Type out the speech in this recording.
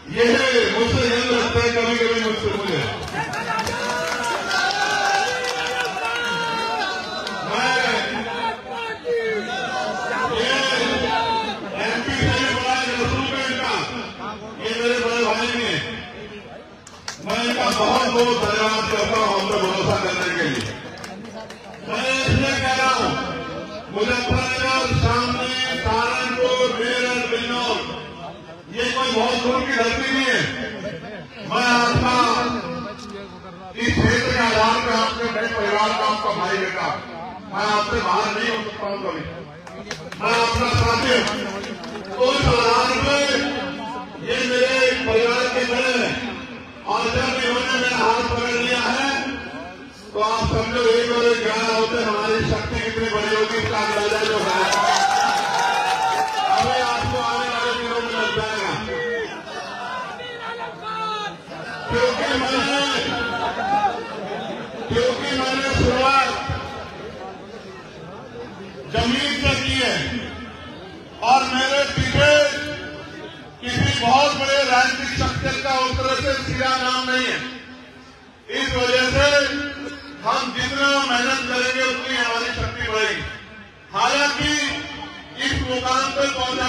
ये मुझसे यंग लगता है कभी कभी मुझसे मुझे। MP से भी बड़ा रसूल का इनका, ये मेरे बड़े भाई ने, मैं इनका बहुत बहुत धन्यवाद करता हूँ हम पे भरोसा करने के लिए। मैं इसलिए कह रहा हूँ, मुजफ्फरनगर, शामली, सहारनपुर, मेरठ, बिजनौर, ये कोई बहुत दूर की धरती नहीं है। मैं आपका इस क्षेत्र के आधार पर आपके बड़े परिवार का आपका भाई बेटा, मैं आपसे बाहर नहीं हो सकता हूँ कभी, मैं आपका साथी हूँ। तो इस आधार पर ये मेरे परिवार के बड़े हैं और जब इन्होंने मेरा हाथ पकड़ लिया है तो आप समझो 1 और 1 11 होते हमारी शक्ति कितनी बड़ी होगी इसका अंदाजा जो है अभी आपको आने वाले दिनों में लग जाएगा। क्योंकि मैंने शुरुआत जमीन से की है और मेरे पीछे किसी बहुत बड़े राजनीतिक शख्सियत का उस तरह से सीधा नाम नहीं है। इस वजह से हम जितना मेहनत करेंगे उतनी हमारी शक्ति बढ़ेगी। हालांकि इस मुकाम पर पहुंचा